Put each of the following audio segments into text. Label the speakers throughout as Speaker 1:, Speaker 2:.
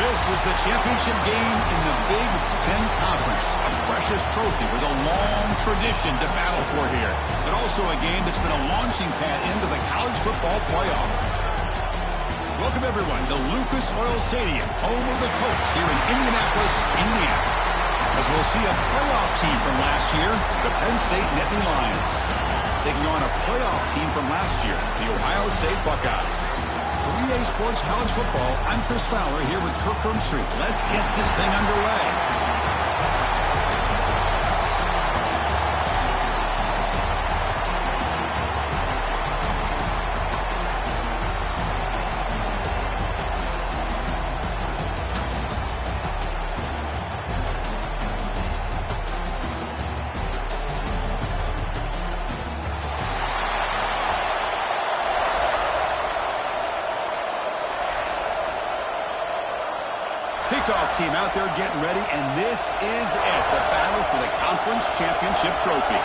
Speaker 1: This is the championship game in the Big Ten Conference. A precious trophy with a long tradition to battle for here. But also a game that's been a launching pad into the college football playoff. Welcome, everyone, to Lucas Oil Stadium, home of the Colts here in Indianapolis, Indiana. As we'll see a playoff team from last year, the Penn State Nittany Lions, taking on a playoff team from last year, the Ohio State Buckeyes. For EA Sports College Football, I'm Chris Fowler here with Kirk Herbstreit. Let's get this thing underway. Kickoff team out there getting ready, and this is it, the battle for the conference championship trophy.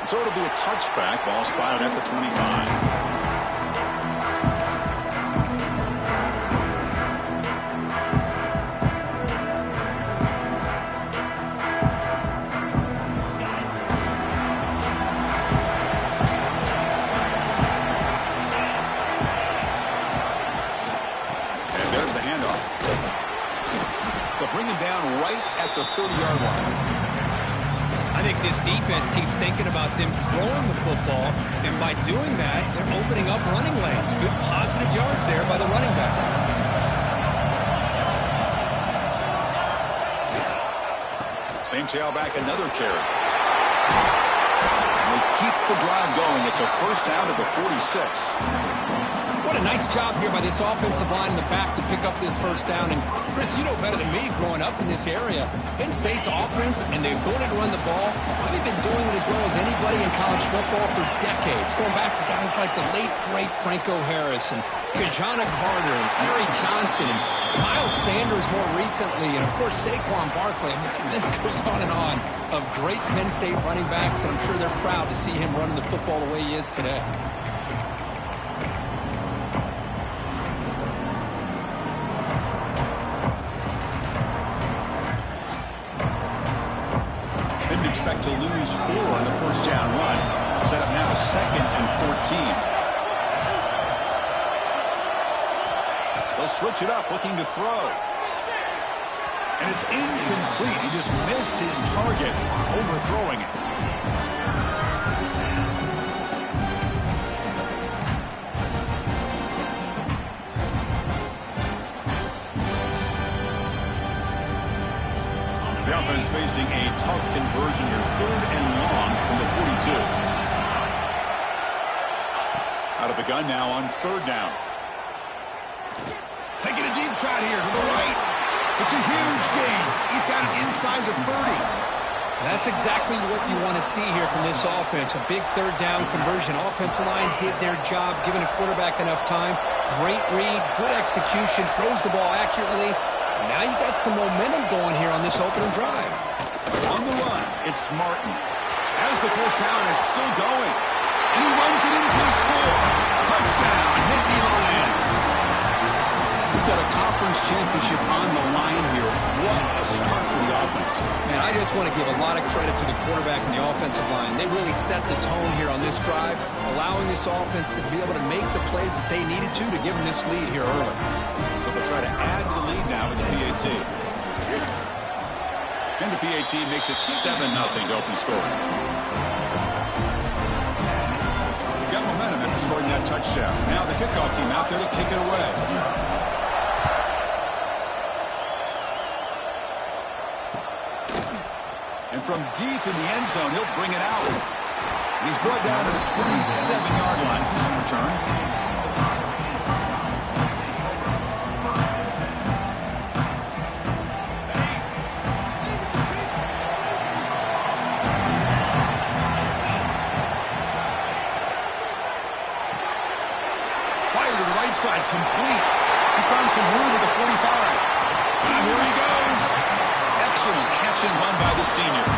Speaker 1: So it'll be a touchback, ball spotted at the 25. The 30-yard line.
Speaker 2: I think this defense keeps thinking about them throwing the football, and by doing that, they're opening up running lanes. Good positive yards there by the running back.
Speaker 1: Same tailback, another carry. And they keep the drive going. It's a first down at the 46.
Speaker 2: What a nice job here by this offensive line in the back to pick up this first down. And, Chris, you know better than me growing up in this area. Penn State's offense and the ability to run the ball, probably been doing it as well as anybody in college football for decades, going back to guys like the late, great Franco Harris and Kajana Carter and Larry Johnson and Miles Sanders more recently, and, of course, Saquon Barkley. I mean, this goes on and on of great Penn State running backs, and I'm sure they're proud to see him running the football the way he is today.
Speaker 1: Expect to lose 4 on the first down run. Set up now 2nd and 14. They'll switch it up, looking to throw. And it's incomplete. He just missed his target, overthrowing it. The offense facing a tough conversion here. 3rd and long from the 42. Out of the gun now on 3rd down. Taking a deep shot here to the right. It's a huge gain. He's got it inside the 30.
Speaker 2: That's exactly what you want to see here from this offense. A big 3rd down conversion. Offensive line did their job, giving a quarterback enough time. Great read, good execution, throws the ball accurately. Now you got some momentum going here on this opening drive.
Speaker 1: On the run, it's Martin. As the first down is still going. And he runs it in for the score. Touchdown, Nittany Lions. We've got a conference championship on the line here. What a start for the offense.
Speaker 2: Man, I just want to give a lot of credit to the quarterback and the offensive line. They really set the tone here on this drive, allowing this offense to be able to make the plays that they needed to give them this lead here early.
Speaker 1: Try to add to the lead now with the PAT. And the PAT makes it 7-0 to open score. Got momentum after scoring that touchdown. Now the kickoff team out there to kick it away. And from deep in the end zone, he'll bring it out. He's brought down to the 27-yard line. Decent return. Side complete. He's found some room at the 45. And here he goes. Excellent catch and run by the senior.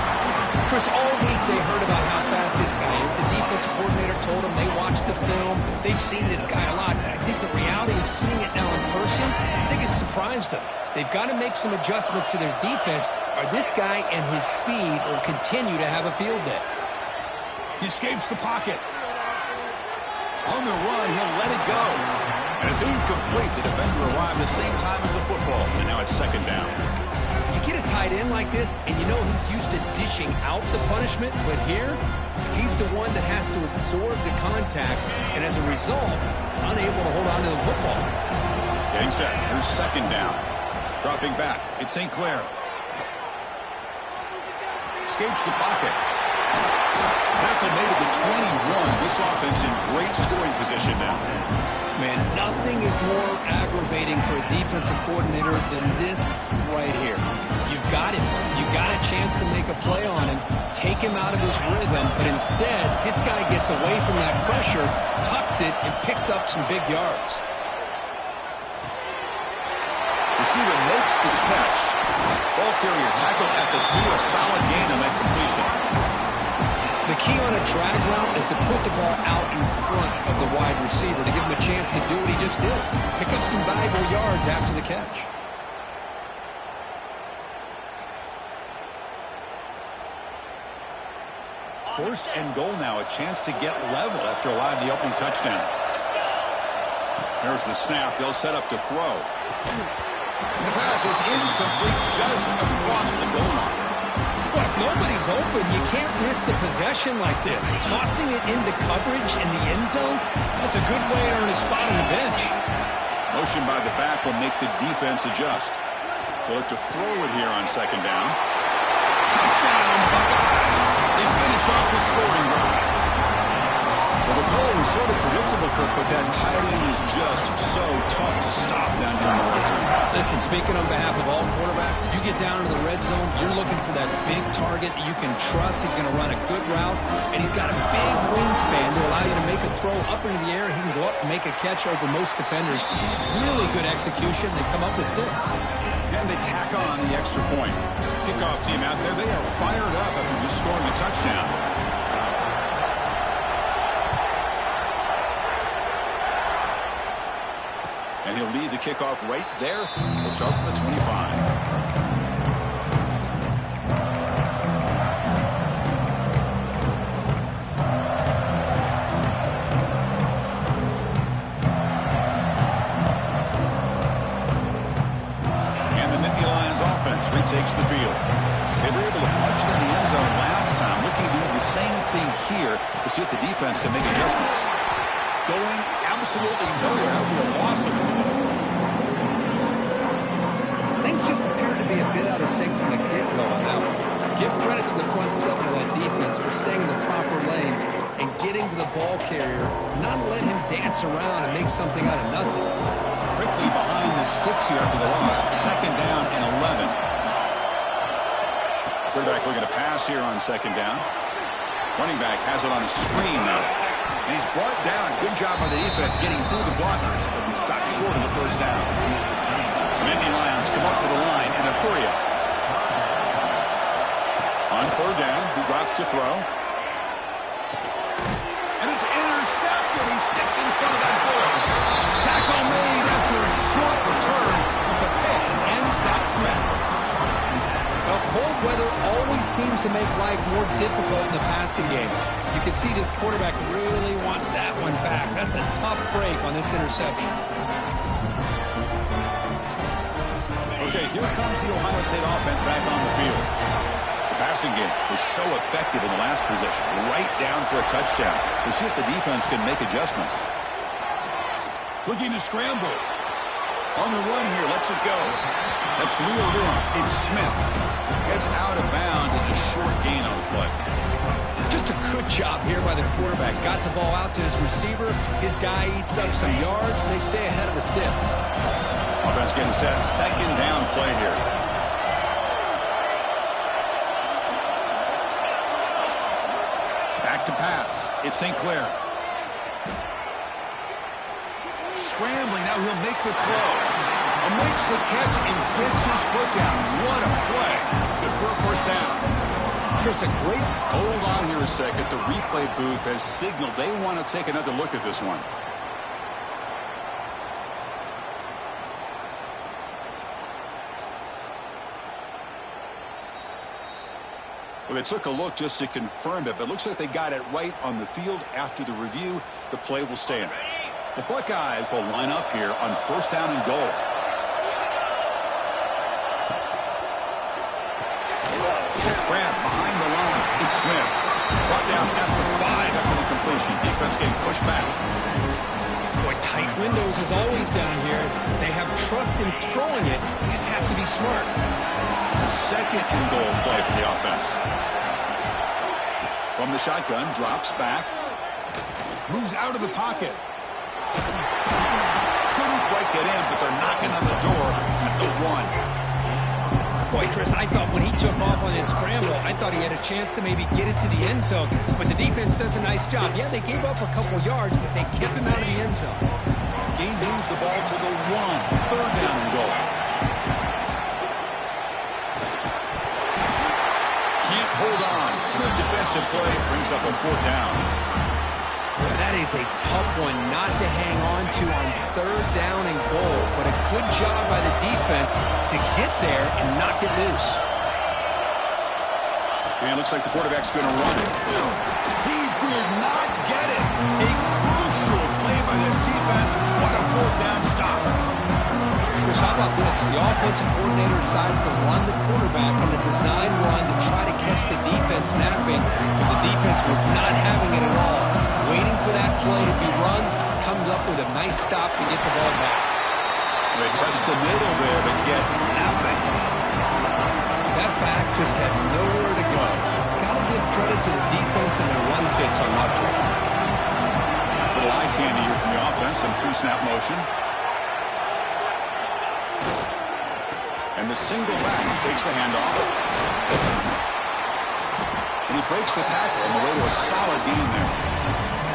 Speaker 2: Chris, all week they heard about how fast this guy is. The defensive coordinator told them they watched the film. They've seen this guy a lot. And I think the reality is seeing it now in person, I think it's surprised them. They've got to make some adjustments to their defense, or this guy and his speed will continue to have a field day.
Speaker 1: He escapes the pocket. On the run, he'll let it go. And it's incomplete. The defender arrived the same time as the football. And now it's second down.
Speaker 2: You get a tight end like this, and you know he's used to dishing out the punishment, but here, he's the one that has to absorb the contact, and as a result, he's unable to hold on to the football.
Speaker 1: Getting set. Here's second down. Dropping back. It's St. Clair. Escapes the pocket. Tackle made at the 21. This offense in great scoring position now.
Speaker 2: Man, nothing is more aggravating for a defensive coordinator than this right here. You've got him. You got a chance to make a play on him, take him out of his rhythm, but instead, this guy gets away from that pressure, tucks it, and picks up some big yards.
Speaker 1: Receiver makes the catch. Ball carrier tackled at the 2. A solid gain on that completion.
Speaker 2: The key on a drag route is to put the ball out in front of the wide receiver to give him a chance to do what he just did. Pick up some valuable yards after the catch.
Speaker 1: First and goal now. A chance to get level after allowing the opening touchdown. There's the snap. They'll set up to throw. The pass is incomplete just across the goal line.
Speaker 2: Well, if nobody's open, you can't risk the possession like this. Tossing it into coverage in the end zone, that's a good way to earn a spot on the bench.
Speaker 1: Motion by the back will make the defense adjust. They'll look to throw it here on second down. Touchdown, Buckeyes! They finish off the scoring drive. Well, the goal was sort of predictable, Kirk, but that tight end is just so tough to stop down here in the red zone.
Speaker 2: Listen, speaking on behalf of all quarterbacks, you get down into the red zone, you're looking for that big target that you can trust. He's going to run a good route, and he's got a big wingspan to allow you to make a throw up into the air. He can go up and make a catch over most defenders. Really good execution. They come up with 6.
Speaker 1: And they tack on the extra point. Kickoff team out there, they are fired up after just scoring a touchdown. And he'll lead the kickoff right there. We'll start from the 25. Retakes the field. They were able to punch it in the end zone last time. Looking to do the same thing here to see if the defense can make adjustments. Going absolutely nowhere. That would be a loss of the ball.
Speaker 2: Things just appeared to be a bit out of sync from the get-go on that one. Give credit to the front 7 of that defense for staying in the proper lanes and getting to the ball carrier, not let him dance around and make something out of nothing.
Speaker 1: Quickly behind the sticks here after the loss. Second down and 11. Quarterback looking to pass here on second down. Running back has it on a screen now. And he's brought down. Good job by the defense getting through the blockers, but he stopped short of the first down. The Nittany Lions come up to the line in a hurry up. On third down, he drops to throw. And it's intercepted. He stepped in front of that bullet. Tackle made after a short return, but the pick ends that threat.
Speaker 2: Well, cold weather always seems to make life more difficult in the passing game. You can see this quarterback really wants that one back. That's a tough break on this interception.
Speaker 1: Okay, here comes the Ohio State offense back on the field. The passing game was so effective in the last possession, right down for a touchdown. We'll see if the defense can make adjustments. Looking to scramble. On the run here, lets it go. That's reeled in. It's Smith. Gets out of bounds. It's a short gain on the play.
Speaker 2: Just a good job here by the quarterback. Got the ball out to his receiver. His guy eats up some yards, and they stay ahead of the sticks.
Speaker 1: Offense getting set. Second down play here. Back to pass. It's St. Clair. Scrambling. Now he'll make the throw. Makes the catch and gets his foot down. What a play. Good for a first down.
Speaker 2: Chris, a great...
Speaker 1: Hold on here a second. The replay booth has signaled they want to take another look at this one. Well, they took a look just to confirm it, but it looks like they got it right on the field. After the review, the play will stand. The Buckeyes will line up here on first down and goal. Grab behind the line. It's Smith. Brought down at the 5 after the completion. Defense getting pushed back.
Speaker 2: Boy, tight windows as always down here. They have trust in throwing it. You just have to be smart.
Speaker 1: It's a second and goal play for the offense. From the shotgun, drops back. Moves out of the pocket. Couldn't quite get in, but they're knocking on the door at the 1.
Speaker 2: Boy, Chris, I thought when he took off on his scramble, I thought he had a chance to maybe get it to the end zone. But the defense does a nice job. Yeah, they gave up a couple yards, but they kept him out of the end zone.
Speaker 1: He moves the ball to the 1. Third down and goal. Can't hold on. The defensive play brings up a 4th down.
Speaker 2: Boy, that is a tough one not to hang on to on third down and goal, but a good job by the defense to get there and knock it loose.
Speaker 1: And it looks like the quarterback's going to run it. He did not get it. A crucial play by this defense. What a 4th down stop.
Speaker 2: Chris, how about this? The offensive coordinator decides to run the quarterback on a design run to try to catch the defense napping, but the defense was not having it at all. Waiting for that play to be run, comes up with a nice stop to get the ball back.
Speaker 1: They test the middle there, but get nothing.
Speaker 2: That back just had nowhere to go. Got to give credit to the defense and their run fits on that play.
Speaker 1: Little eye candy here from the offense, some pre-snap motion. And the single back takes the handoff. And he breaks the tackle on the way to a solid gain there.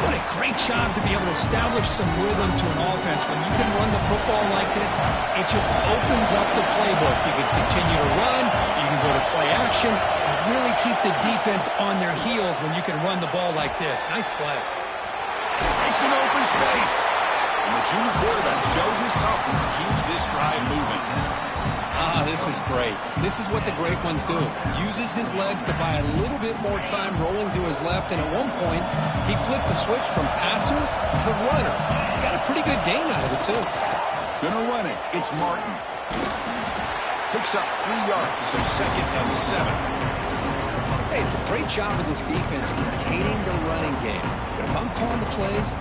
Speaker 2: What a great job to be able to establish some rhythm to an offense. When you can run the football like this, it just opens up the playbook. You can continue to run, you can go to play action, and really keep the defense on their heels when you can run the ball like this. Nice play.
Speaker 1: Makes an open space. And the junior quarterback shows his toughness, keeps this drive moving.
Speaker 2: This is great. This is what the great ones do. Uses his legs to buy a little bit more time rolling to his left, and at one point, he flipped the switch from passer to runner. Got a pretty good gain out of it, too.
Speaker 1: Gonna run it. It's Martin. Picks up 3 yards, so 2nd and 7.
Speaker 2: Hey, it's a great job of this defense containing the running game. But if I'm calling the plays,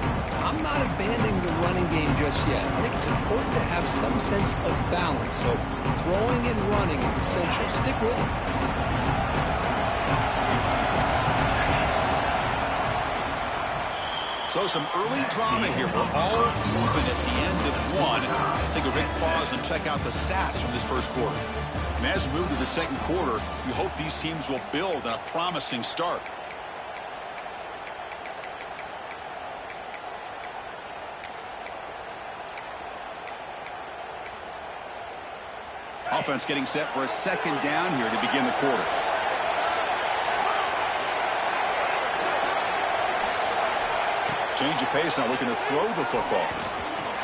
Speaker 2: I'm not abandoning the running game just yet. I think it's important to have some sense of balance. So throwing and running is essential. Stick with it.
Speaker 1: So some early drama here. We're all even at the end of 1. Let's take a big pause and check out the stats from this first quarter. And as we move to the second quarter, we hope these teams will build on a promising start. Offense getting set for a 2nd down here to begin the quarter. Change of pace, now looking to throw the football.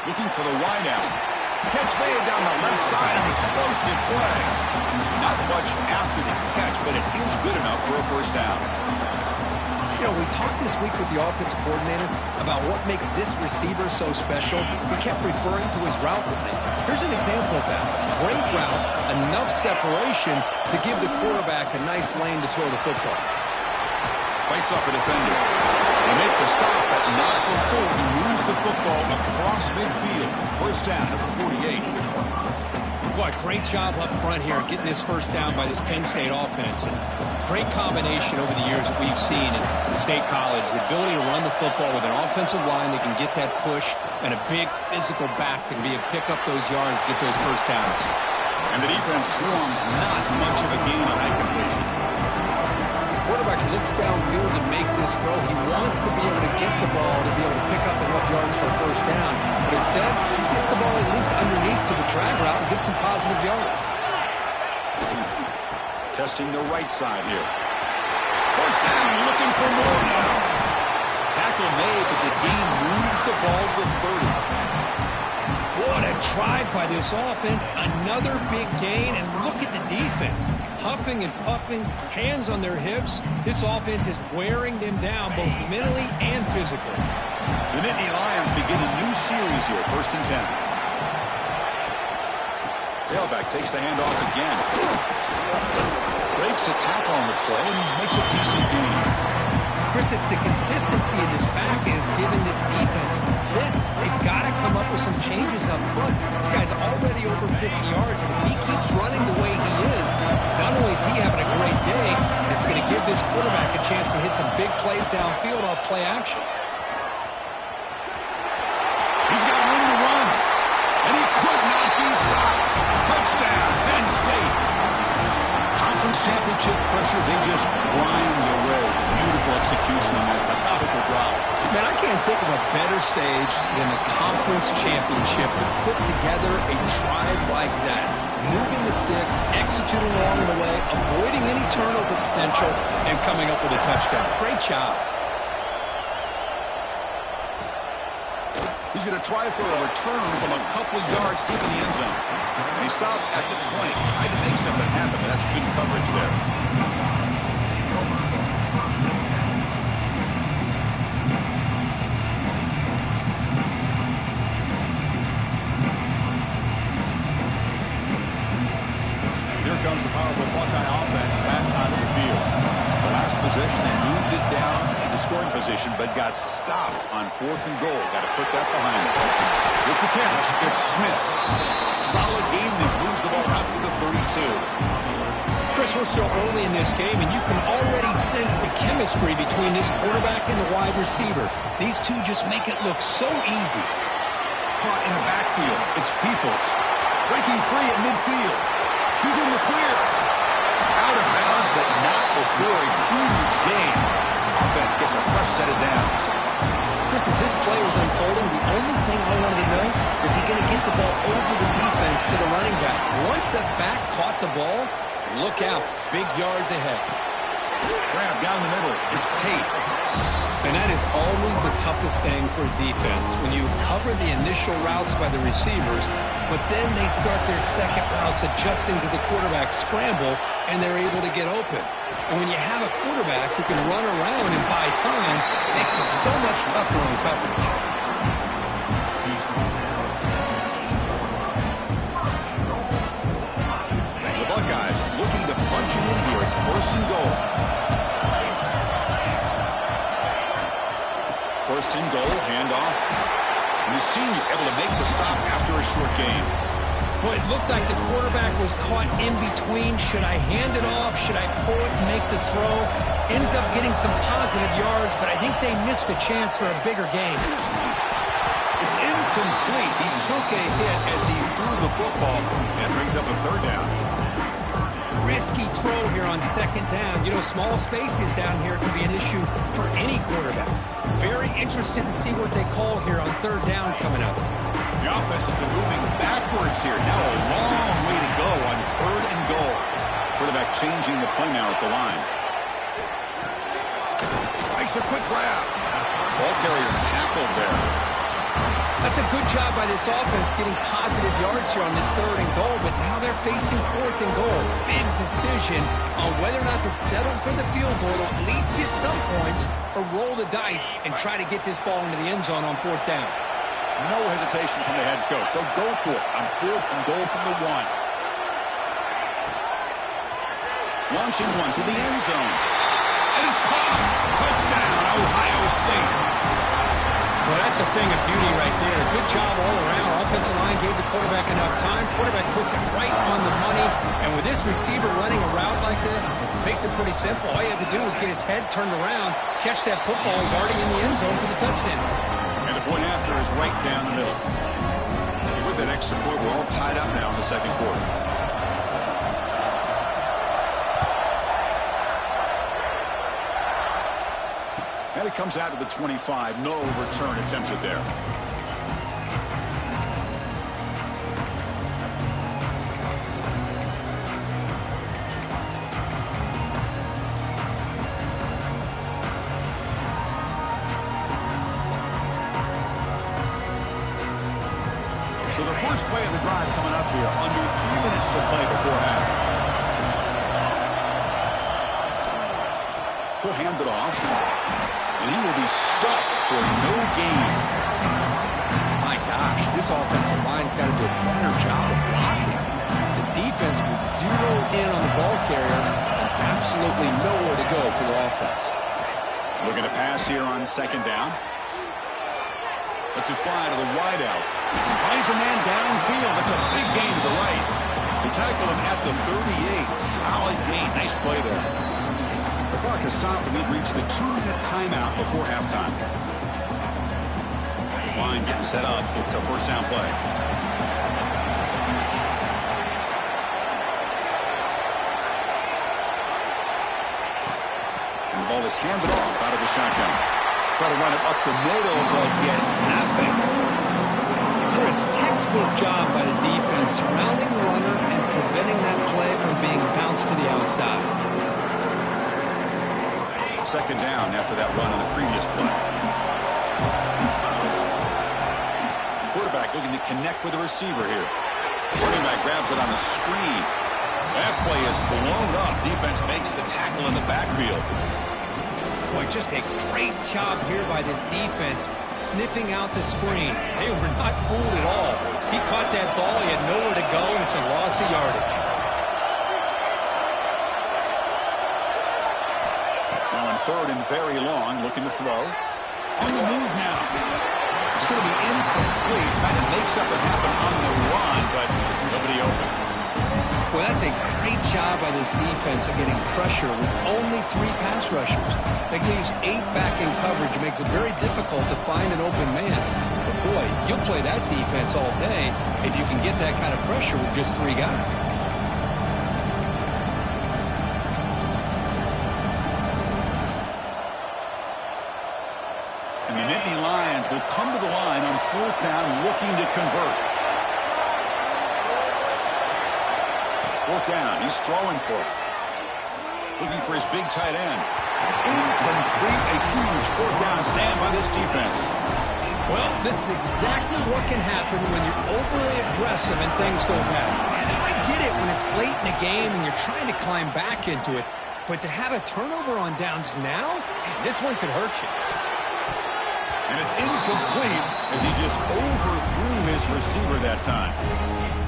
Speaker 1: Looking for the wideout. Catch made down the left side, an explosive play. Not much after the catch, but it is good enough for a first down.
Speaker 2: You know, we talked this week with the offensive coordinator about what makes this receiver so special. He kept referring to his route running. Here's an example of that. Great route, enough separation to give the quarterback a nice lane to throw the football.
Speaker 1: Fights off a defender. They make the stop, but not before he moves the football across midfield. First down at the 48.
Speaker 2: Boy, great job up front here getting this first down by this Penn State offense. And great combination over the years that we've seen in State College. The ability to run the football with an offensive line that can get that push and a big physical back that can be able to pick up those yards, get those first downs.
Speaker 1: And the defense swarms not much of a gain on that completion.
Speaker 2: Quarterback looks downfield to make this throw. He wants to be able to get the ball to be able to pick up enough yards for a first down. But instead, he gets the ball at least underneath to the drag route and gets some positive yards.
Speaker 1: Testing the right side here. First down, looking for more now. Tackle made, but the gain moves the ball to 30.
Speaker 2: What a drive by this offense. Another big gain, and look at the defense. Huffing and puffing, hands on their hips. This offense is wearing them down both mentally and physically.
Speaker 1: The Nittany Lions begin a new series here, 1st and 10. Tailback takes the handoff again. Breaks a tackle on the play and makes a decent gain.
Speaker 2: Chris, it's the consistency of this back is giving this defense fits. They've got to come up with some changes up front. This guy's already over 50 yards, and if he keeps running the way he is, not only is he having a great day, it's going to give this quarterback a chance to hit some big plays downfield off play action.
Speaker 1: He's got room to run, and he could not be stopped. Touchdown, Penn State. Conference championship pressure, they just grind away. Beautiful execution on that methodical drive.
Speaker 2: Man, I can't think of a better stage than the conference championship to put together a drive like that. Moving the sticks, executing along the way, avoiding any turnover potential, and coming up with a touchdown. Great job.
Speaker 1: He's going to try for a return from a couple yards deep in the end zone. And he stopped at the 20. Tried to make something happen, but that's good coverage there. Here comes the powerful Buckeye offense back onto the field. The last possession, they moved it down into scoring position, but got stopped on 4th and goal. Got to put that behind them. With the catch, it's Smith. Solid gain. They moves the ball out to the 32.
Speaker 2: Chris, we're still early in this game, and you can already sense the chemistry between this quarterback and the wide receiver. These two just make it look so easy.
Speaker 1: Caught in the backfield. It's Peoples. Breaking free at midfield. He's in the clear. Out of bounds, but not before a huge gain. Offense gets a fresh set of downs.
Speaker 2: Chris, as this play was unfolding, the only thing I wanted to know is he going to get the ball over the defense to the running back. Once the back caught the ball, look out. Big yards ahead.
Speaker 1: Grab down the middle. It's Tate.
Speaker 2: And that is always the toughest thing for a defense, when you cover the initial routes by the receivers, but then they start their second routes adjusting to the quarterback's scramble, and they're able to get open. And when you have a quarterback who can run around and buy time, it makes it so much tougher on coverage.
Speaker 1: The Buckeyes looking to punch it in here. It's 1st and goal. 1st and goal, handoff. And the senior able to make the stop after a short gain.
Speaker 2: Boy, it looked like the quarterback was caught in between. Should I hand it off? Should I pull it and make the throw? Ends up getting some positive yards, but I think they missed a chance for a bigger gain.
Speaker 1: It's incomplete. He took a hit as he threw the football. That brings up a 3rd down.
Speaker 2: Risky throw here on 2nd down. You know, small spaces down here can be an issue for any quarterback. Very interested to see what they call here on 3rd down coming up.
Speaker 1: The offense has been moving backwards here. Now a long way to go on 3rd and goal. Quarterback changing the play now at the line. Makes a quick grab. Ball carrier tackled there.
Speaker 2: That's a good job by this offense getting positive yards here on this 3rd and goal, but now they're facing 4th and goal. Big decision on whether or not to settle for the field goal, or at least get some points, or roll the dice and try to get this ball into the end zone on 4th down.
Speaker 1: No hesitation from the head coach. They'll go for it on 4th and goal from the 1. Launching one to the end zone. And it's caught. Touchdown, Ohio State.
Speaker 2: Well, that's a thing of beauty right there. Good job all around. Offensive line gave the quarterback enough time. Quarterback puts it right on the money. And with this receiver running a route like this, makes it pretty simple. All you have to do is get his head turned around, catch that football. He's already in the end zone for the touchdown.
Speaker 1: And the point after is right down the middle. And with that extra point, we're all tied up now in the 2nd quarter. And it comes out to the 25. No return attempted there. So the first play of the drive coming up here. Under 3 minutes to play before half. He'll hand it off. And he will be stuffed for no gain.
Speaker 2: My gosh, this offensive line's got to do a better job of blocking. The defense was zeroed in on the ball carrier and absolutely nowhere to go for the offense.
Speaker 1: Looking to pass here on second down. Let's it fly to the wideout. Finds a man downfield. That's a big gain to the right. They tackle him at the 38. Solid gain. Nice play there. The clock has stopped, and we've reached the 2-minute timeout before halftime. This line getting set up. It's a first down play. And the ball is handed off out of the shotgun. Try to run it up the middle, but get nothing.
Speaker 2: Chris, textbook job by the defense surrounding the runner and preventing that play from being bounced to the outside.
Speaker 1: Second down after that run on the previous play. Quarterback looking to connect with the receiver here. Running back grabs it on the screen. That play is blown up. Defense makes the tackle in the backfield.
Speaker 2: Boy, just a great job here by this defense, sniffing out the screen. They were not fooled at all. He caught that ball. He had nowhere to go, and it's a loss of yardage.
Speaker 1: Now on third and very long, looking to throw. On the move now. It's going to be incomplete. Trying to make something happen on the run, but nobody open.
Speaker 2: Well, that's a great job by this defense of getting pressure with only 3 pass rushers. That leaves 8 back in coverage. It makes it very difficult to find an open man. But boy, you'll play that defense all day if you can get that kind of pressure with just 3 guys.
Speaker 1: And the Nittany Lions will come to the line on fourth down looking to convert. Fourth down, he's throwing for it. Looking for his big tight end. Incomplete, a huge fourth down stand by this defense.
Speaker 2: Well, this is exactly what can happen when you're overly aggressive and things go bad. And I get it when it's late in the game and you're trying to climb back into it. But to have a turnover on downs now, man, this one could hurt you.
Speaker 1: And it's incomplete as he just overthrew his receiver that time.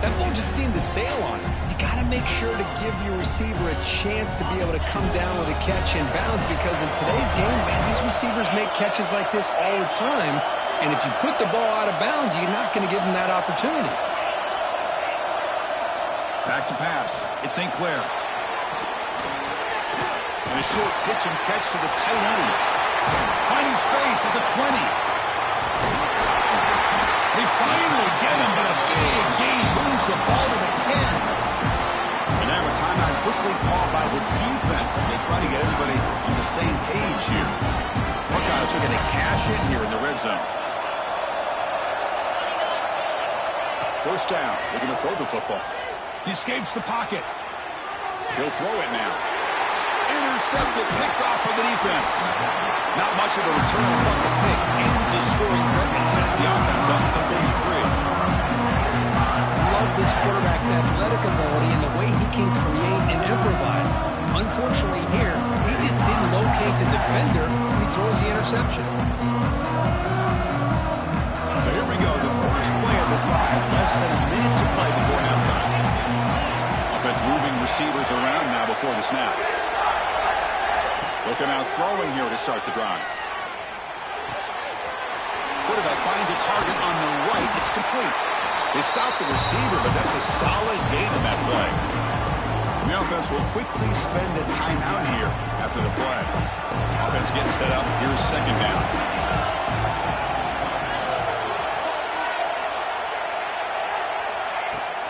Speaker 2: That ball just seemed to sail on him. You got to make sure to give your receiver a chance to be able to come down with a catch and bounce, because in today's game, man, these receivers make catches like this all the time. And if you put the ball out of bounds, you're not going to give them that opportunity.
Speaker 1: Back to pass. It's St. Clair. And a short pitch and catch to the tight end. Finding space at the 20. They finally get him, but a big gain moves the ball to the 10. And now a timeout quickly called by the defense as they try to get everybody on the same page here. Buckeyes are going to cash in here in the red zone. First down, looking to throw the football. He escapes the pocket. He'll throw it now. Intercepted, picked off by the defense. Not much of a return, but the pick ends the scoring run and sets the offense up at the 33.
Speaker 2: Love this quarterback's athletic ability and the way he can create and improvise. Unfortunately here, he just didn't locate the defender when he throws the interception.
Speaker 1: So here we go, the first play of the drive, less than a minute to play before halftime. Offense moving receivers around now before the snap. Looking out throwing here to start the drive. Quarterback finds a target on the right. It's complete. They stop the receiver, but that's a solid gain in that play. The offense will quickly spend a timeout here after the play. Offense getting set up. Here's second down.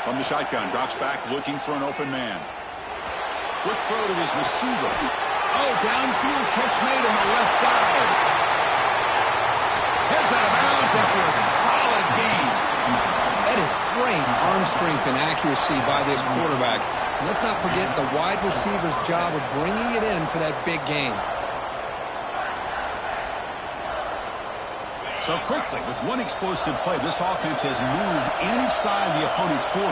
Speaker 1: From the shotgun, drops back looking for an open man. Quick throw to his receiver. Oh, downfield catch made on the left side. Heads out of bounds after a solid gain.
Speaker 2: That is great arm strength and accuracy by this quarterback. And let's not forget the wide receiver's job of bringing it in for that big gain.
Speaker 1: So quickly, with one explosive play, this offense has moved inside the opponent's 40.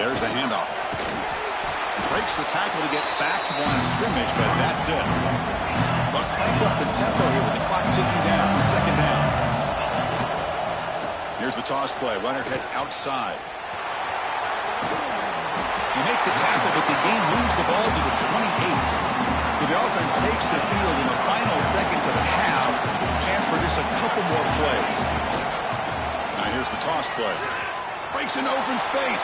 Speaker 1: There's the handoff. Breaks the tackle to get back to the line of scrimmage, but that's it. They'll crank up the tempo here with the clock ticking down. Second down. Here's the toss play. Runner heads outside. You make the tackle, but the game moves the ball to the 28. So the offense takes the field in the final seconds of the half. Chance for just a couple more plays. Now here's the toss play. Breaks an open space.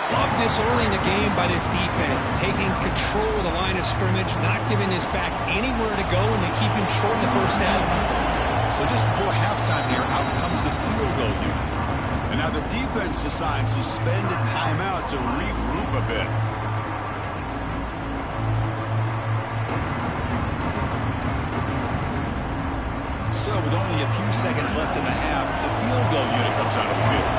Speaker 2: Love this early in the game by this defense, taking control of the line of scrimmage, not giving this back anywhere to go, and they keep him short in the first down.
Speaker 1: So just before halftime here, out comes the field goal unit. And now the defense decides to spend a timeout to regroup a bit. So with only a few seconds left in the half, the field goal unit comes out of the field.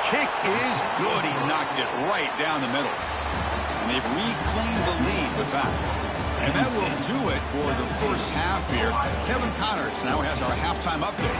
Speaker 1: Kick is good. He knocked it right down the middle. And they've reclaimed the lead with that. And that will do it for the first half here. Kevin Connors now has our halftime update.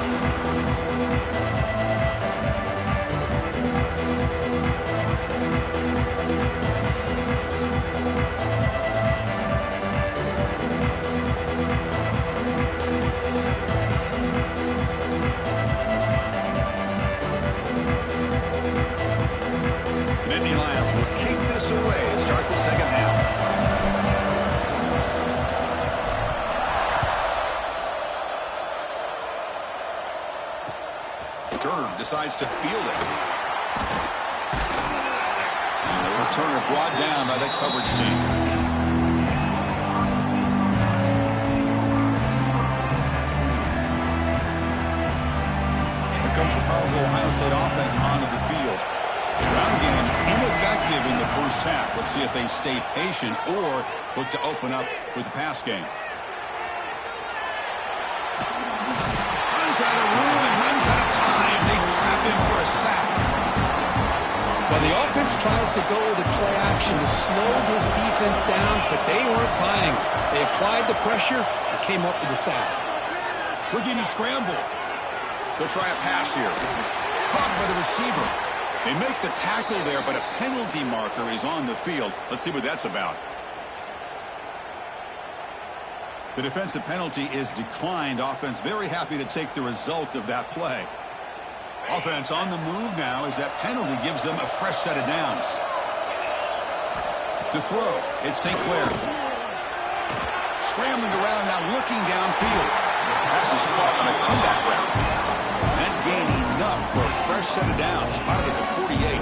Speaker 1: Away to start the second half. Turner decides to field it. And the returner brought down by that coverage team. Here comes the powerful Ohio State offense onto the field. The ground game ineffective in the first half. Let's see if they stay patient or look to open up with the pass game. Runs out of room and runs out of time. They trap him for a sack.
Speaker 2: Well, the offense tries to go with the play action to slow this defense down, but they weren't buying. They applied the pressure and came up with the sack.
Speaker 1: Looking to scramble. They'll try a pass here. Caught by the receiver. They make the tackle there, but a penalty marker is on the field. Let's see what that's about. The defensive penalty is declined. Offense very happy to take the result of that play. Offense on the move now as that penalty gives them a fresh set of downs. To throw, it's St. Clair. Scrambling around now, looking downfield. Pass is caught on a comeback route. That gain enough for a fresh set of downs, spotted at the 48.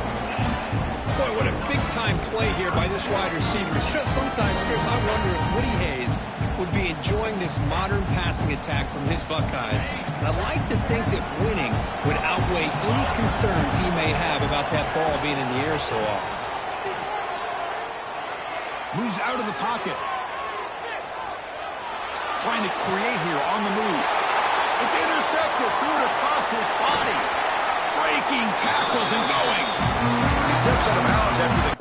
Speaker 2: Boy, what a big-time play here by this wide receiver. You know, sometimes, Chris, I wonder if Woody Hayes would be enjoying this modern passing attack from his Buckeyes. And I'd like to think that winning would outweigh any concerns he may have about that ball being in the air so often.
Speaker 1: Moves out of the pocket. Trying to create here on the move. It's intercepted, threw it across his body. Breaking tackles and going. He steps out of bounds after the...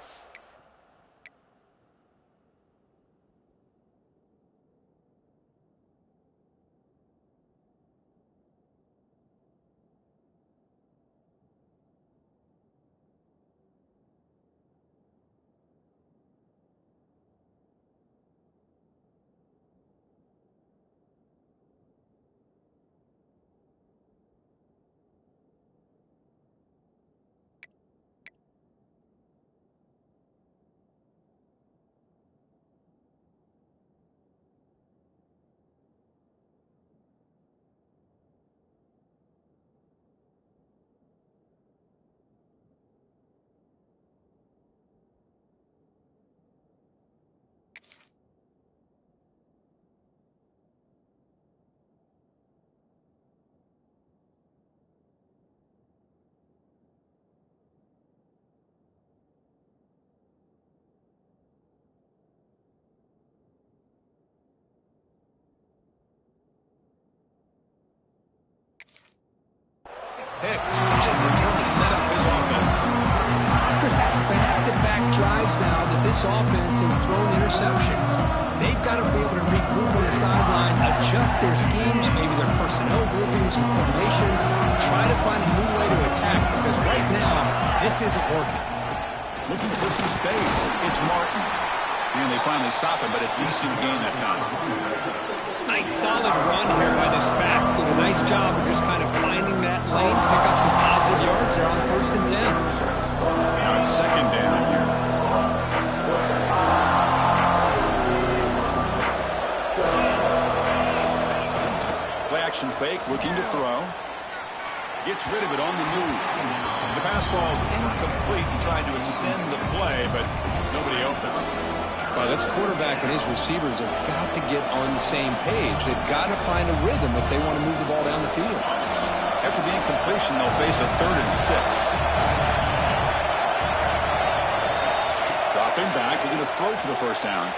Speaker 2: this offense has thrown interceptions. They've got to be able to regroup on the sideline, adjust their schemes, maybe their personnel groupings and formations, try to find a new way to attack, because right now, this isn't working.
Speaker 1: Looking for some space. It's Martin. And they finally stop him, but a decent gain that time.
Speaker 2: Nice solid run here by this back. Did a nice job of just kind of finding that lane, pick up some positive yards there on 1st and 10.
Speaker 1: Now it's 2nd down here. Play action fake, looking to throw. Gets rid of it on the move. The pass ball is incomplete and tried to extend the play, but nobody open.
Speaker 2: Well, that's quarterback and his receivers have got to get on the same page. They've got to find a rhythm if they want to move the ball down the field.
Speaker 1: After the incompletion, they'll face a 3rd and 6. Dropping back, looking to throw for the 1st down.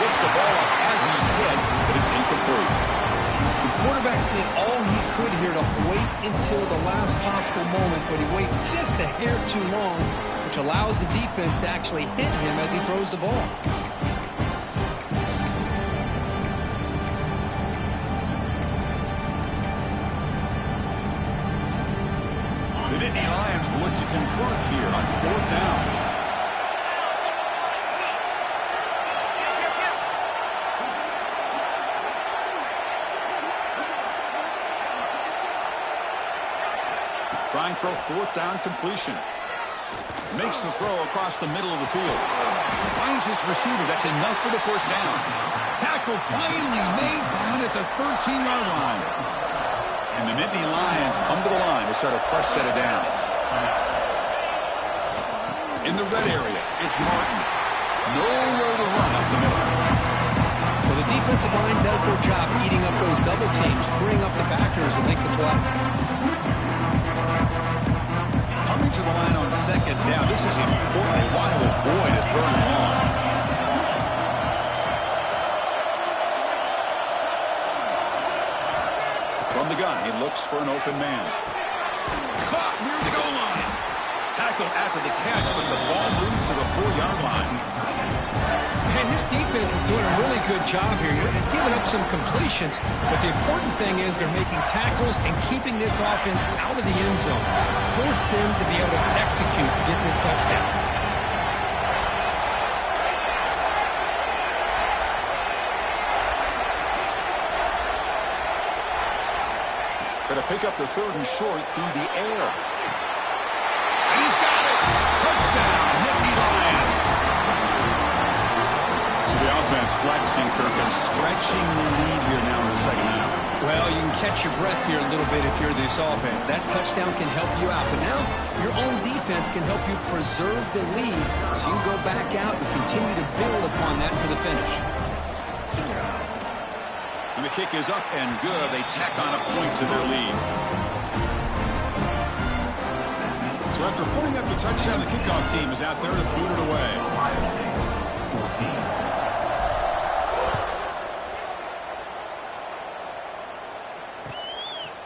Speaker 1: Gets the ball off as he's hit, but it's incomplete.
Speaker 2: The quarterback did all he could here to wait until the last possible moment, but he waits just a hair too long, which allows the defense to actually hit him as he throws the ball.
Speaker 1: The Nittany Lions will look to convert here on 4th down. Trying for a 4th down completion. Makes the throw across the middle of the field. Finds his receiver. That's enough for the 1st down. Tackle finally made down at the 13-yard line. And the Nittany Lions come to the line to start a fresh set of downs. In the red area, it's Martin. Nowhere to run up the middle.
Speaker 2: Well, the defensive line does their job eating up those double teams, freeing up the backers to make the play.
Speaker 1: Coming to the line on 2nd down. This is important. They want to avoid a 3rd and long. From the gun, he looks for an open man. Caught near the goal line. Tackled after the catch, but the ball moves to the 4-yard line.
Speaker 2: And his defense is doing a really good job here. They're giving up some completions, but the important thing is they're making tackles and keeping this offense out of the end zone. Force him to be able to execute to get this touchdown.
Speaker 1: Going to pick up the 3rd and short through the air. And he's got it! Touchdown, Nittany Lions! So the offense flexing, Kirk, and stretching the lead here now in the 2nd half.
Speaker 2: Well, you can catch your breath here a little bit if you're this offense. That touchdown can help you out. But now your own defense can help you preserve the lead so you can go back out and continue to build upon that to the finish.
Speaker 1: And the kick is up and good. They tack on a point to their lead. So after putting up the touchdown, the kickoff team is out there to boot it away.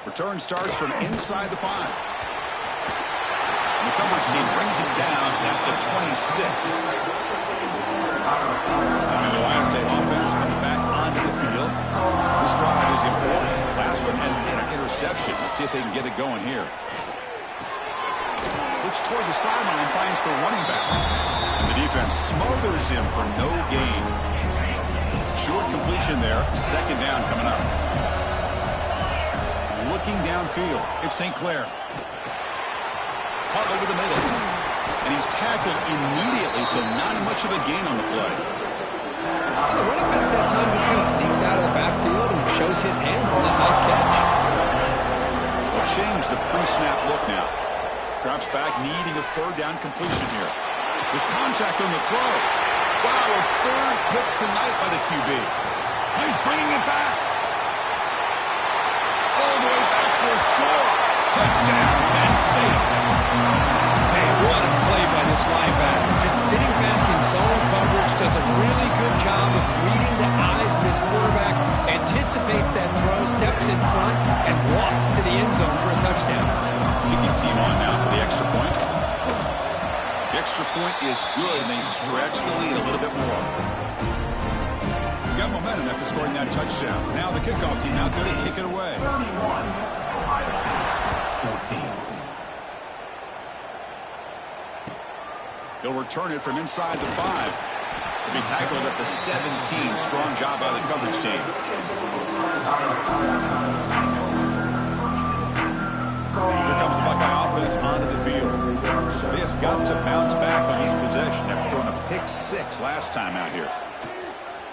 Speaker 1: Return starts from inside the 5. And the coverage team brings him down at the 26. And the Ohio State offense comes back onto the field. This drive is important. Last one and an interception. Let's see if they can get it going here. Looks toward the sideline, finds the running back. And the defense smothers him for no gain. Short completion there. 2nd down coming up. Looking downfield, it's St. Clair. Caught over the middle. And he's tackled immediately, so not much of a gain on the play.
Speaker 2: And the running back that time just kind of sneaks out of the backfield and shows his hands on that nice catch.
Speaker 1: They'll change the pre-snap look now. Drops back, needing a 3rd down completion here. There's contact on the throw. Wow, a 3rd pick tonight by the QB. He's bringing it back. All the way back for a score. Touchdown, Penn State.
Speaker 2: Hey, what a play by this linebacker. Just sitting back in zone coverage, does a really good job of reading the eyes of his quarterback, anticipates that throw, steps in front, and walks to the end zone for a touchdown.
Speaker 1: Kicking team on now for the extra point. extra point is good, and they stretch the lead a little bit more. We got momentum after scoring that touchdown. Now the kickoff team out there to kick it away.
Speaker 3: 14.
Speaker 1: He'll return it from inside the 5. He'll be tackled at the 17. Strong job by the coverage team. Here comes the Buckeye offense onto the field. They have got to bounce back on these possessions after throwing a pick-6 last time out here.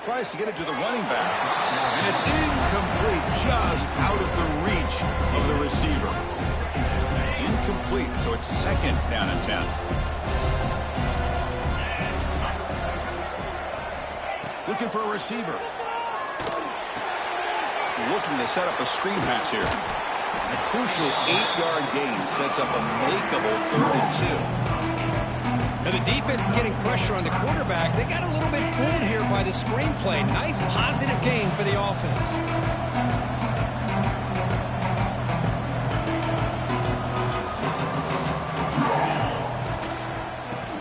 Speaker 1: Tries to get it to the running back, and it's incomplete, just out of the reach of the receiver. Incomplete, so it's 2nd down and 10. Looking for a receiver. Looking to set up a screen pass here. A crucial 8-yard gain sets up a makeable 3rd and 2.
Speaker 2: Now the defense is getting pressure on the quarterback. They got a little bit fooled here by the screenplay. Nice positive gain for the offense.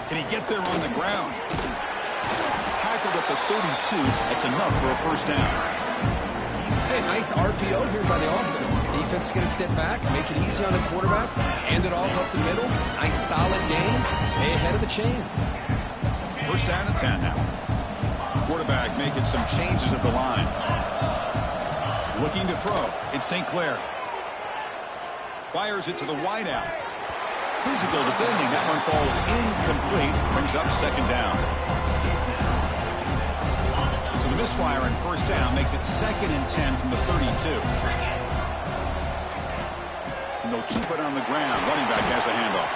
Speaker 1: Can he get there on the ground? Tackled at the 32. That's enough for a 1st down.
Speaker 2: Hey, nice RPO here by the offense. Defense is going to sit back, make it easy on the quarterback, hand it off up the middle. Nice solid game. Stay ahead of the chains.
Speaker 1: 1st down and 10 now. Quarterback making some changes at the line. Looking to throw. It's St. Clair. Fires it to the wideout. Physical defending. That one falls incomplete. Brings up 2nd down. So the misfire on 1st down makes it 2nd and 10 from the 32. And they'll keep it on the ground. Running back has the handoff.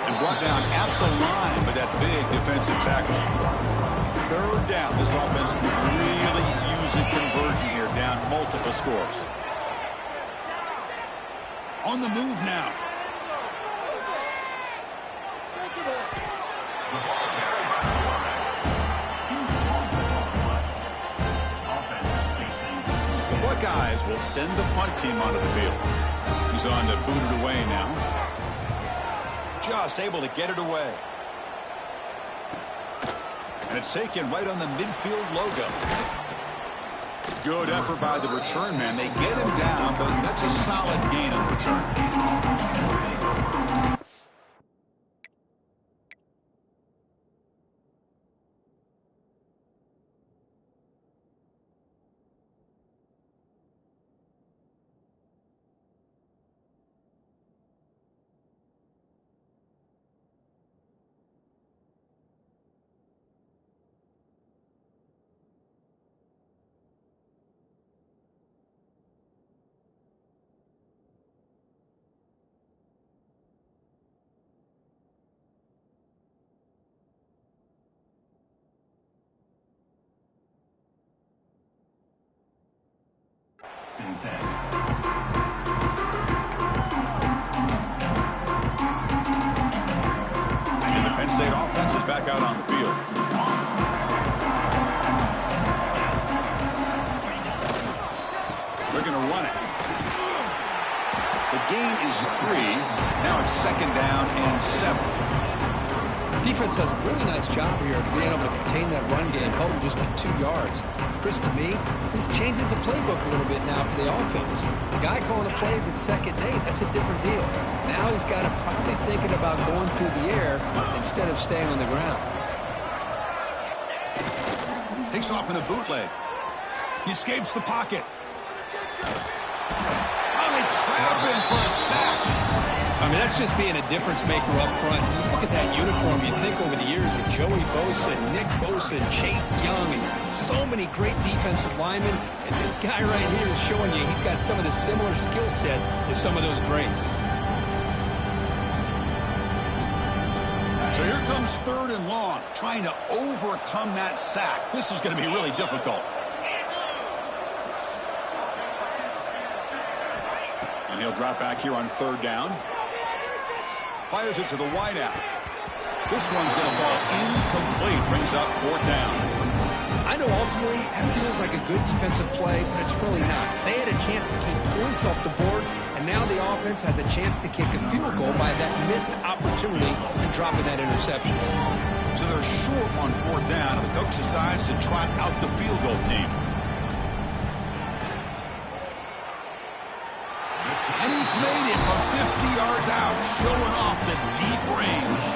Speaker 1: And brought down at the line with that big defensive tackle. 3rd down. This offense could really use a conversion here, down multiple scores. On the move now. The Buckeyes will send the punt team onto the field. He's on to boot it away now. Just able to get it away. And it's taken right on the midfield logo. Good effort by the return man. They get him down, but that's a solid gain on return. And the Penn State offense is back out on the field. They're going to run it. The gain is 3. Now it's 2nd down and 7.
Speaker 2: Defense does a really nice job here of being able to contain that run game, held them just at 2 yards. Chris, to me, this changes the playbook a little bit now for the offense. The guy calling the plays at 2nd and 8, that's a different deal. Now he's got to probably thinking about going through the air instead of staying on the ground.
Speaker 1: Takes off in a bootleg. He escapes the pocket. Oh, they trap him for a sack.
Speaker 2: I mean, that's just being a difference maker up front. You look at that uniform, you think over the years with Joey Bosa, Nick Bosa, Chase Young, and so many great defensive linemen. And this guy right here is showing you he's got some of the similar skill set as some of those greats.
Speaker 1: So here comes 3rd and long, trying to overcome that sack. This is going to be really difficult. And he'll drop back here on 3rd down. Fires it to the wideout. This one's going to fall incomplete. Brings up 4th down.
Speaker 2: I know ultimately that feels like a good defensive play, but it's really not. They had a chance to keep points off the board, and And now the offense has a chance to kick a field goal by that missed opportunity and dropping that interception.
Speaker 1: So they're short on 4th down, and the coach decides to trot out the field goal team. And he's made it from 50 yards out, showing off the deep range.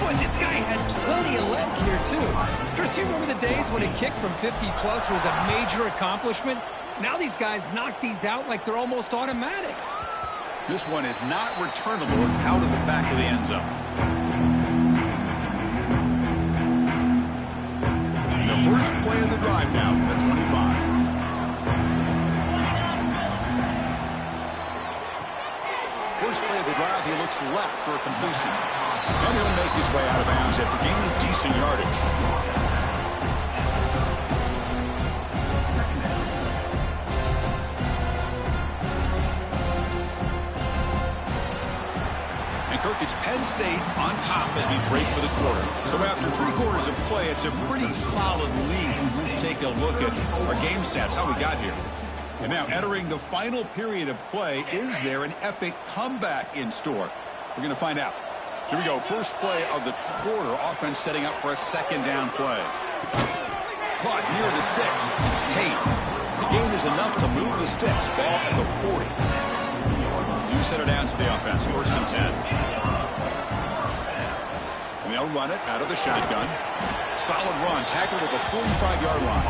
Speaker 2: Boy, this guy had plenty of leg here, too. Chris, you remember the days when a kick from 50-plus was a major accomplishment? Now these guys knock these out like they're almost automatic.
Speaker 1: This one is not returnable. It's out of the back of the end zone. The first play of the drive now from the 25. First play of the drive, he looks left for a completion. And he'll make his way out of bounds after gaining decent yardage. And Kirk, it's Penn State on top as we break for the quarter. So after 3 quarters of play, it's a pretty solid lead. Let's take a look at our game stats, how we got here. And now entering the final period of play, is there an epic comeback in store? We're going to find out. Here we go. First play of the quarter. Offense setting up for a 2nd down play. Caught near the sticks. It's Tate. The gain is enough to move the sticks. Ball at the 40. 2 center downs for the offense. 1st and 10. And they'll run it out of the shotgun. Solid run. Tackled at the 45-yard line.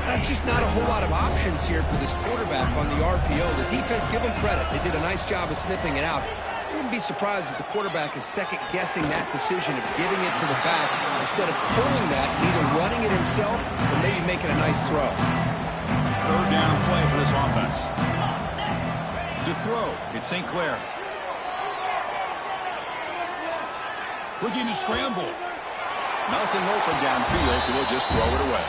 Speaker 2: That's just not a whole lot of options here for this quarterback on the RPO. The defense, give them credit. They did a nice job of sniffing it out. I wouldn't be surprised if the quarterback is second-guessing that decision of giving it to the back instead of pulling that and either running it himself or maybe making a nice throw.
Speaker 1: 3rd down play for this offense. To throw, it's St. Clair. Looking to scramble. Nothing open downfield, so they'll just throw it away.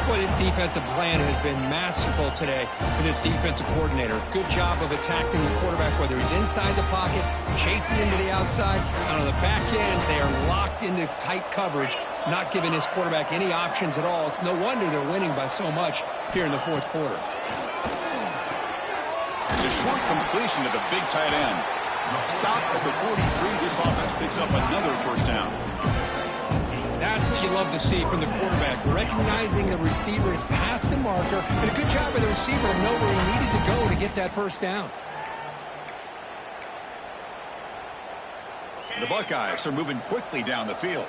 Speaker 2: Well, this defensive plan has been masterful today for this defensive coordinator. Good job of attacking the quarterback, whether he's inside the pocket, chasing him to the outside. And on the back end, they are locked into tight coverage, not giving this quarterback any options at all. It's no wonder they're winning by so much here in the 4th quarter.
Speaker 1: It's a short completion to the big tight end. Stopped at the 43. This offense picks up another 1st down.
Speaker 2: That's what you love to see from the quarterback, recognizing the receiver's past the marker, and a good job by the receiver to know where he needed to go to get that 1st down.
Speaker 1: The Buckeyes are moving quickly down the field.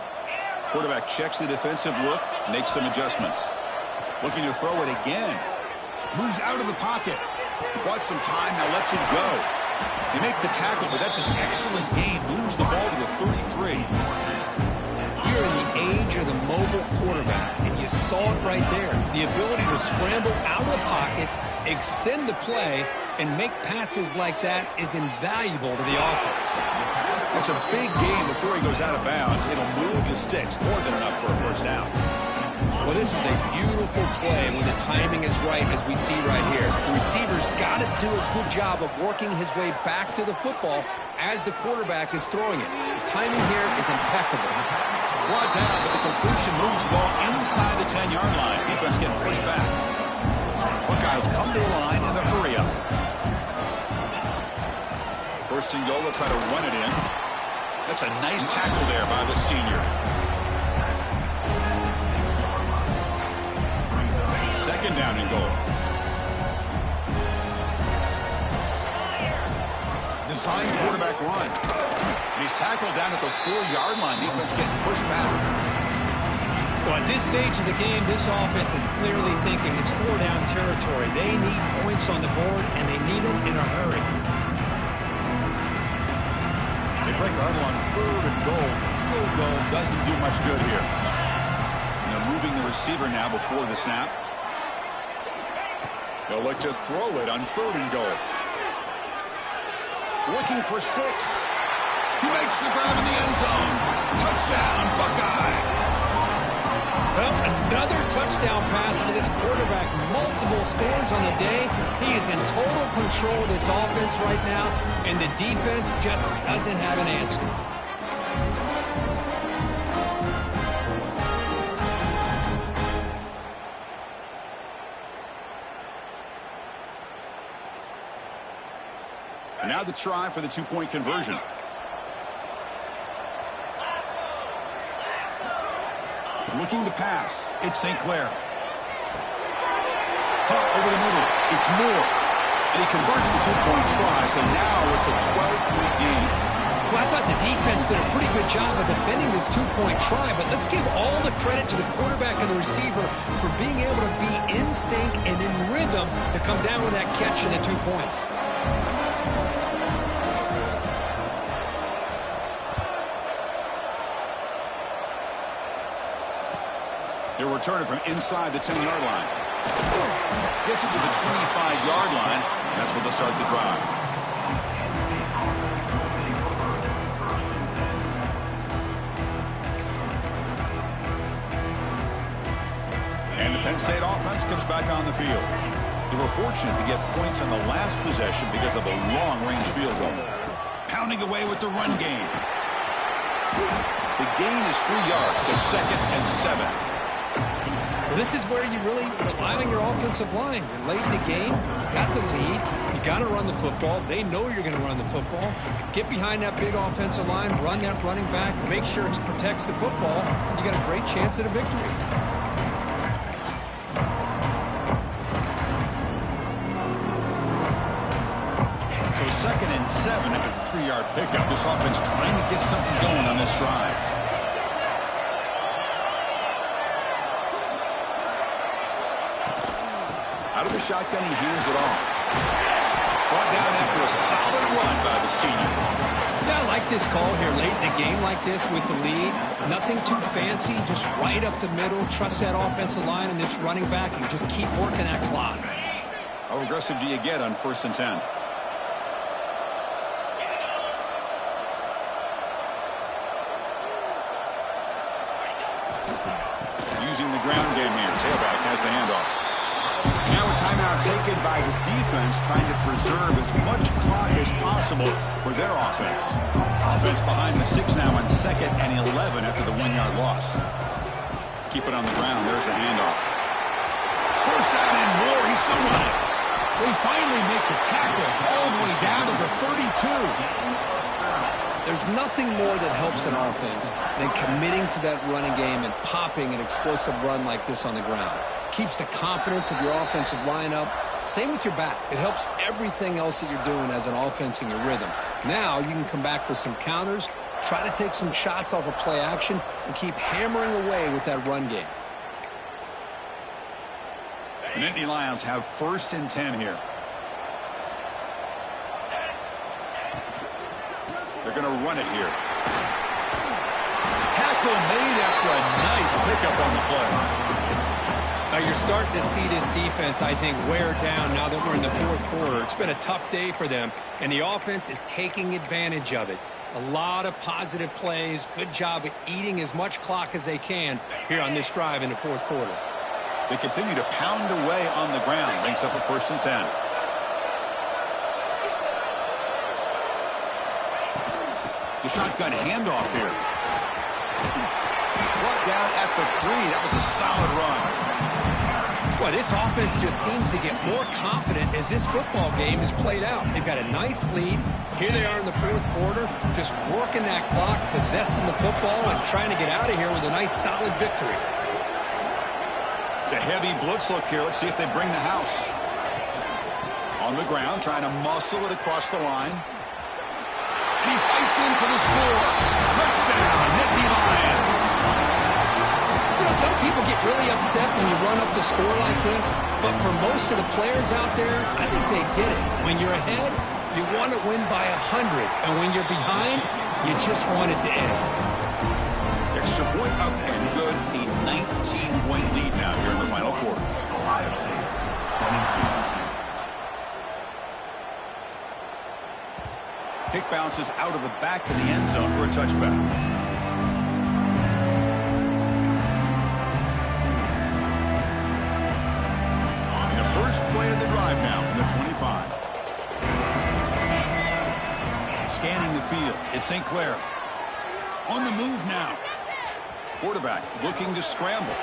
Speaker 1: Quarterback checks the defensive look, makes some adjustments. Looking to throw it again. Moves out of the pocket. Bought some time, now lets it go. They make the tackle, but that's an excellent gain. Moves the ball to the 33.
Speaker 2: You're in the age of the mobile quarterback, and you saw it right there. The ability to scramble out of the pocket, extend the play, and make passes like that is invaluable to the offense.
Speaker 1: It's a big game before he goes out of bounds. It'll move the sticks, more than enough for a 1st down.
Speaker 2: Well, this is a beautiful play when the timing is right, as we see right here. The receiver's got to do a good job of working his way back to the football as the quarterback is throwing it. The timing here is impeccable.
Speaker 1: Brought down, but the completion moves the ball inside the 10-yard line. Defense getting pushed back. Buckeyes come to the line in the hurry-up. 1st and goal, they'll try to run it in. That's a nice tackle there by the senior. 2nd down and goal. Design quarterback run. And he's tackled down at the 4-yard line. Defense getting pushed back.
Speaker 2: Well, at this stage of the game, this offense is clearly thinking it's 4-down territory. They need points on the board, and they need them in a hurry.
Speaker 1: They break the huddle on 3rd and goal. Field goal doesn't do much good here. And they're moving the receiver now before the snap. They'll look to throw it on 3rd and goal. Looking for 6. He makes the grab in the end zone. Touchdown, Buckeyes.
Speaker 2: Well, another touchdown pass for this quarterback. Multiple scores on the day. He is in total control of this offense right now, and the defense just doesn't have an answer.
Speaker 1: And now the try for the two-point conversion. Looking to pass. It's St. Clair. Caught over the middle. It's Moore. And he converts the two-point try, so now it's a 12-point game.
Speaker 2: Well, I thought the defense did a pretty good job of defending this two-point try, but let's give all the credit to the quarterback and the receiver for being able to be in sync and in rhythm to come down with that catch and the 2 points.
Speaker 1: They'll return it from inside the 10-yard line. Gets it to the 25-yard line. That's where they'll start the drive. And the Penn State offense comes back on the field. They were fortunate to get points on the last possession because of a long-range field goal. Pounding away with the run game. The gain is 3 yards, so 2nd and 7.
Speaker 2: Well, this is where you really rely on your offensive line. You're late in the game. You got the lead. You got to run the football. They know you're going to run the football. Get behind that big offensive line. Run that running back. Make sure he protects the football. You got a great chance at a victory.
Speaker 1: So 2nd and 7 after the 3-yard pickup. This offense trying to get something going on this drive. Out of the shotgun, he hands it off. Brought down after a solid run by the senior.
Speaker 2: Yeah, I like this call here late in the game like this with the lead. Nothing too fancy, just right up the middle. Trust that offensive line and this running back and just keep working that clock.
Speaker 1: How aggressive do you get on 1st and 10? Using the ground game here. Tailback has the handoff. Now a timeout taken by the defense, trying to preserve as much clock as possible for their offense. Offense behind the 6 now on 2nd and 11 after the 1-yard loss. Keep it on the ground. There's the handoff. First down and more. He's still running. They finally make the tackle all the way down to the 32.
Speaker 2: There's nothing more that helps an offense than committing to that running game and popping an explosive run like this on the ground. Keeps the confidence of your offensive lineup. Same with your back. It helps everything else that you're doing as an offense in your rhythm. Now you can come back with some counters, try to take some shots off of play action, and keep hammering away with that run game.
Speaker 1: The Nittany Lions have 1st and 10 here. They're going to run it here. Tackle made after a nice pickup on the play.
Speaker 2: Now you're starting to see this defense, I think, wear down now that we're in the 4th quarter. It's been a tough day for them, and the offense is taking advantage of it. A lot of positive plays. Good job of eating as much clock as they can here on this drive in the 4th quarter.
Speaker 1: They continue to pound away on the ground. Brings up a 1st and 10. The shotgun handoff here. Brought down at the 3. That was a solid run.
Speaker 2: Well, this offense just seems to get more confident as this football game is played out. They've got a nice lead. Here they are in the 4th quarter, just working that clock, possessing the football, and trying to get out of here with a nice, solid victory.
Speaker 1: It's a heavy blitz look here. Let's see if they bring the house. On the ground, trying to muscle it across the line. And he fights in for the score. Touchdown, Nittany Lions.
Speaker 2: You know, some people get really upset when you run up the score like this, but for most of the players out there, I think they get it. When you're ahead, you want to win by 100, and when you're behind, you just want it to end.
Speaker 1: Extra point up and good. A 19-point lead now here in the final quarter. Kick bounces out of the back of the end zone for a touchback. First play of the drive now from the 25. Scanning the field. It's St. Clair. On the move now. Quarterback looking to scramble.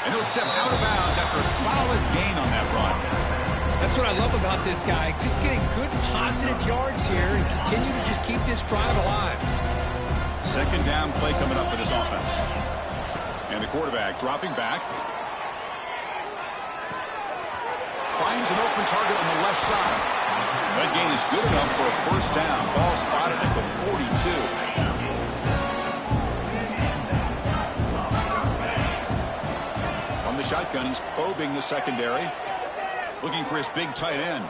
Speaker 1: And he'll step out of bounds after a solid gain on that run.
Speaker 2: That's what I love about this guy. Just getting good, positive yards here and continue to just keep this drive alive.
Speaker 1: Second down play coming up for this offense. And the quarterback dropping back. Finds an open target on the left side. That gain is good enough for a first down. Ball spotted at the 42. From the shotgun, he's probing the secondary. Looking for his big tight end.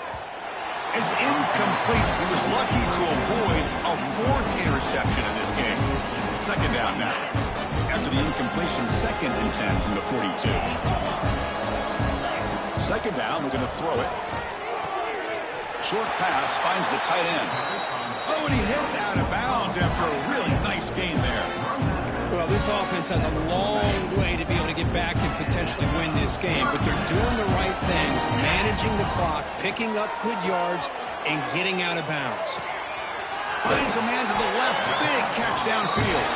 Speaker 1: It's incomplete. He was lucky to avoid a fourth interception in this game. Second down now. After the incompletion, 2nd and 10 from the 42. Second down, we're going to throw it. Short pass finds the tight end. Oh, and he hits out of bounds after a really nice gain there.
Speaker 2: Well, this offense has a long way to be able to get back and potentially win this game, but they're doing the right things, managing the clock, picking up good yards, and getting out of bounds.
Speaker 1: Finds a man to the left. Big catch downfield.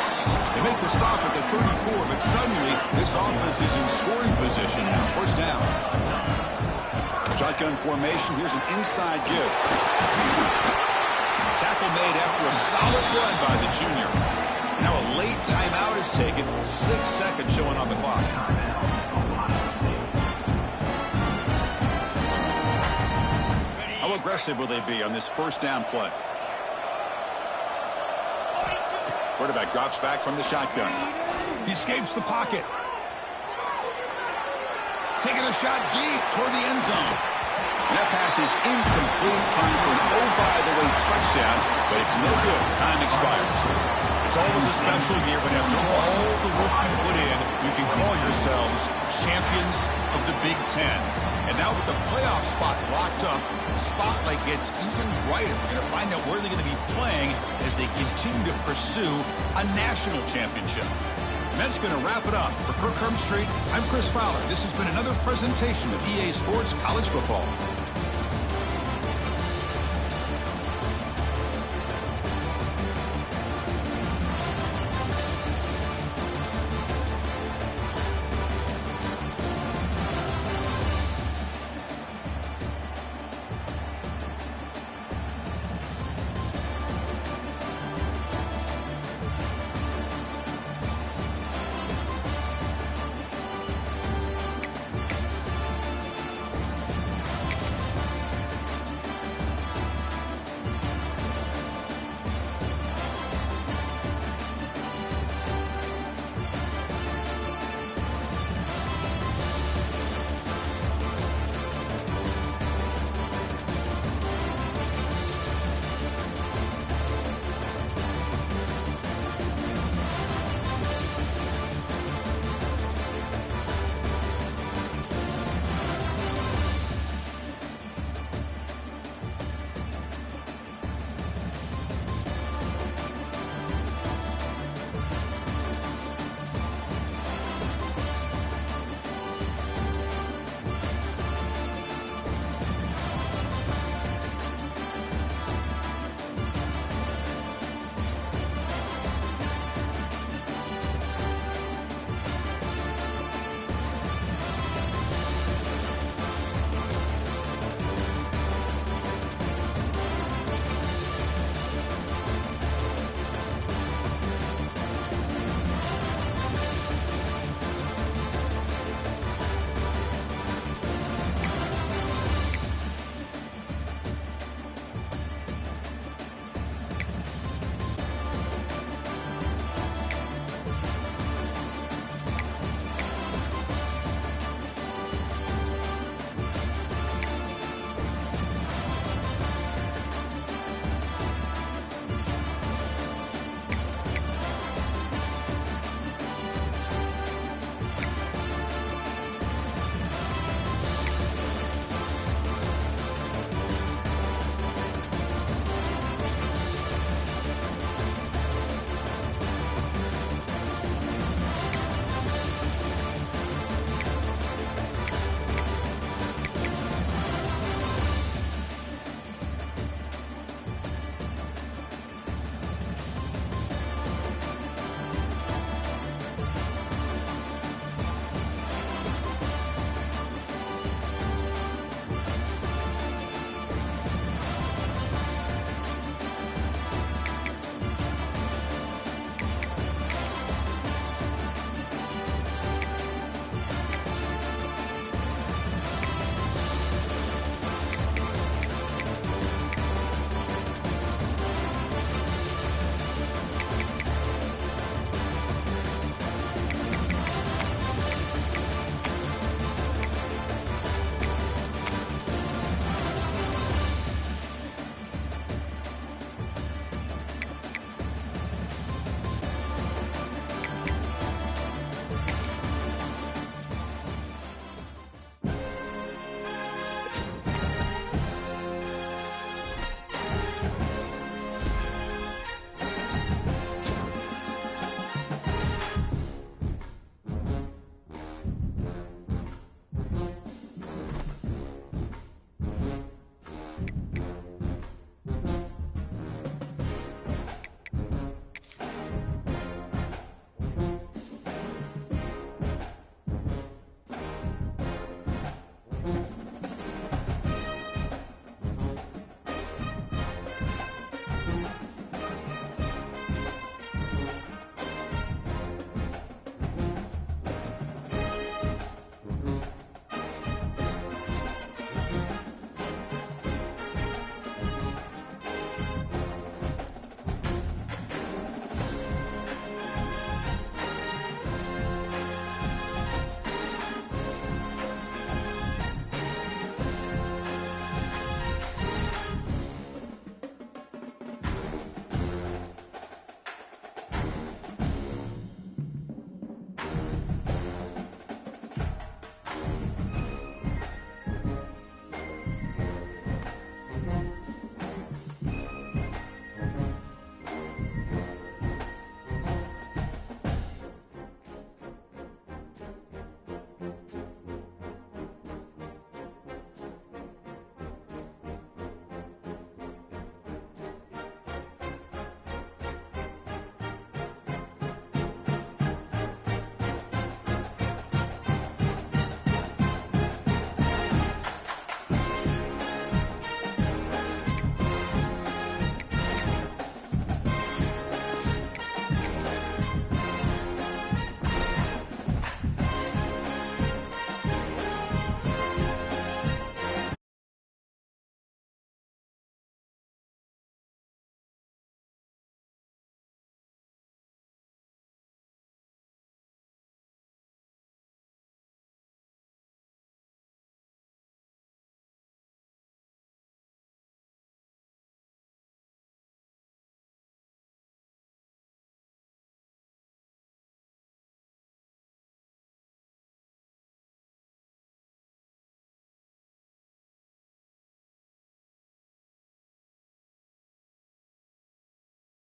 Speaker 1: They make the stop at the 34, but suddenly this offense is in scoring position now. First down. Shotgun formation. Here's an inside give. Tackle made after a solid run by the junior. Now a late timeout is taken. 6 seconds showing on the clock. How aggressive will they be on this first down play? Quarterback drops back from the shotgun. He escapes the pocket. Taking a shot deep toward the end zone. And that pass is incomplete, trying for an oh-by-the-way touchdown, but it's no good. Time expires. It's always a special year, but after all the work you put in, you can call yourselves champions of the Big Ten. And now with the playoff spot locked up, the spotlight gets even brighter. We're going to find out where they're going to be playing as they continue to pursue a national championship. And that's going to wrap it up. For Kirk Street, I'm Chris Fowler. This has been another presentation of EA Sports College Football.